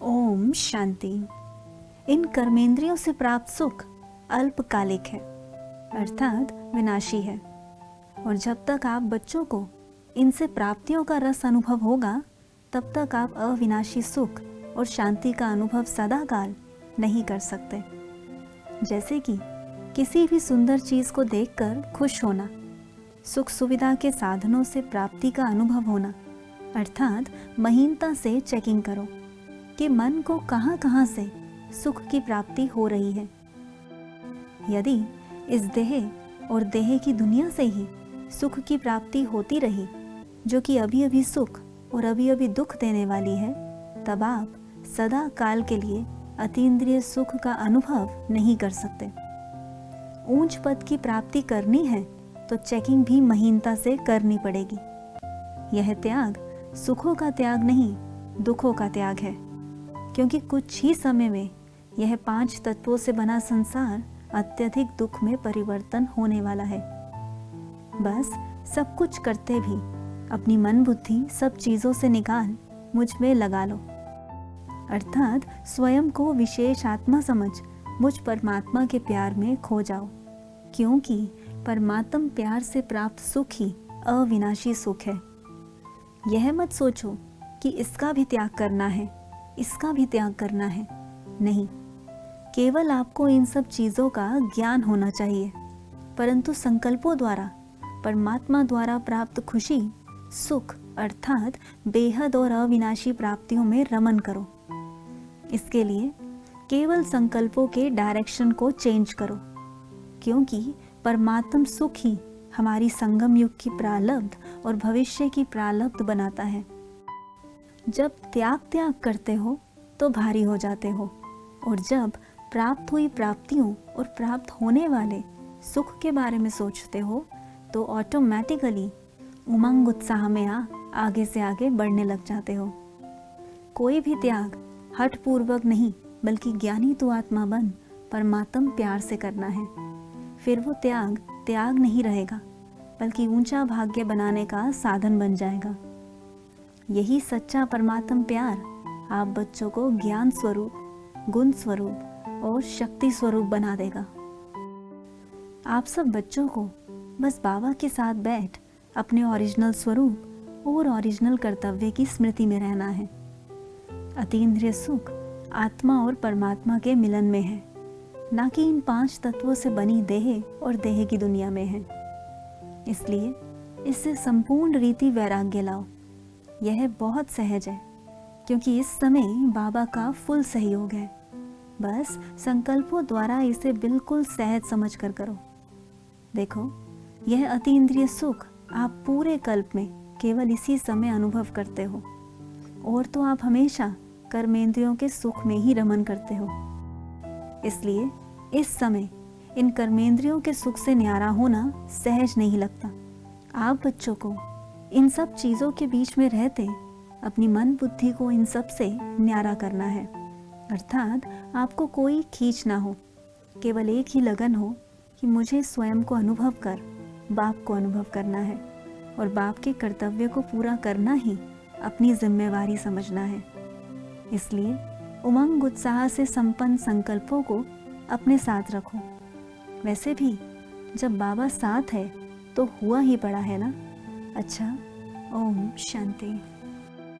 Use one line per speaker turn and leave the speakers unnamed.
ओम शांति। इन कर्मेंद्रियों से प्राप्त सुख अल्पकालिक है, अर्थात विनाशी है। और जब तक आप बच्चों को इनसे प्राप्तियों का रस अनुभव होगा, तब तक आप अविनाशी सुख और शांति का अनुभव सदाकाल नहीं कर सकते। जैसे कि किसी भी सुंदर चीज को देखकर खुश होना, सुख सुविधा के साधनों से प्राप्ति का अनुभव होना, अर्थात महीनता से चेकिंग करो कि मन को कहाँ कहाँ से सुख की प्राप्ति हो रही है। यदि इस देह और देह की दुनिया से ही सुख की प्राप्ति होती रही, जो कि अभी अभी सुख और अभी अभी दुख देने वाली है, तब आप सदा काल के लिए अतीन्द्रिय सुख का अनुभव नहीं कर सकते। ऊंच पद की प्राप्ति करनी है तो चेकिंग भी महीनता से करनी पड़ेगी। यह त्याग सुखों का त्याग नहीं, दुखों का त्याग है, क्योंकि कुछ ही समय में यह 5 तत्वों से बना संसार अत्यधिक दुख में परिवर्तन होने वाला है। बस सब कुछ करते भी अपनी मन बुद्धि सब चीजों से निकाल मुझ में लगा लो, अर्थात स्वयं को विशेष आत्मा समझ मुझ परमात्मा के प्यार में खो जाओ, क्योंकि परमात्म प्यार से प्राप्त सुख ही अविनाशी सुख है। यह मत सोचो कि इसका भी त्याग करना है, इसका भी त्याग करना है। नहीं, केवल आपको इन सब चीजों का ज्ञान होना चाहिए, परंतु संकल्पों द्वारा परमात्मा द्वारा प्राप्त खुशी सुख अर्थात बेहद और अविनाशी प्राप्तियों में रमन करो। इसके लिए केवल संकल्पों के डायरेक्शन को चेंज करो, क्योंकि परमात्म सुख ही हमारी संगम युग की प्रारब्ध और भविष्य की प्रारब्ध बनाता है। जब त्याग करते हो तो भारी हो जाते हो, और जब प्राप्त हुई प्राप्तियों और प्राप्त होने वाले सुख के बारे में सोचते हो तो ऑटोमेटिकली उमंग उत्साह में आगे से आगे बढ़ने लग जाते हो। कोई भी त्याग हठ पूर्वक नहीं, बल्कि ज्ञानी तू आत्मा बन परमात्म प्यार से करना है। फिर वो त्याग नहीं रहेगा, बल्कि ऊंचा भाग्य बनाने का साधन बन जाएगा। यही सच्चा परमात्म प्यार आप बच्चों को ज्ञान स्वरूप, गुण स्वरूप और शक्ति स्वरूप बना देगा। आप सब बच्चों को बस बाबा के साथ बैठ अपने ओरिजिनल स्वरूप और ओरिजिनल कर्तव्य की स्मृति में रहना है। अतीन्द्रिय सुख आत्मा और परमात्मा के मिलन में है, ना कि इन 5 तत्वों से बनी देह और देह की दुनिया में है। इसलिए इससे संपूर्ण रीति वैराग्य लाओ। यह बहुत सहज है, क्योंकि इस समय बाबा का फुल सहयोग है। बस संकल्पों द्वारा इसे बिल्कुल सहज समझ कर करो। देखो, यह अतीन्द्रिय सुख आप पूरे कल्प में केवल इसी समय अनुभव करते हो, और तो आप हमेशा कर्मेंद्रियों के सुख में ही रमन करते हो। इसलिए इस समय इन कर्मेंद्रियों के सुख से न्यारा होना सहज नहीं लगता। आप बच्चों को इन सब चीजों के बीच में रहते अपनी मन बुद्धि को इन सब से न्यारा करना है, अर्थात आपको कोई खींच ना हो, केवल एक ही लगन हो कि मुझे स्वयं को अनुभव कर बाप को अनुभव करना है, और बाप के कर्तव्य को पूरा करना ही अपनी जिम्मेवारी समझना है। इसलिए उमंग उत्साह से संपन्न संकल्पों को अपने साथ रखो। वैसे भी जब बाबा साथ है तो हुआ ही पड़ा है ना। अच्छा, ओम शांति।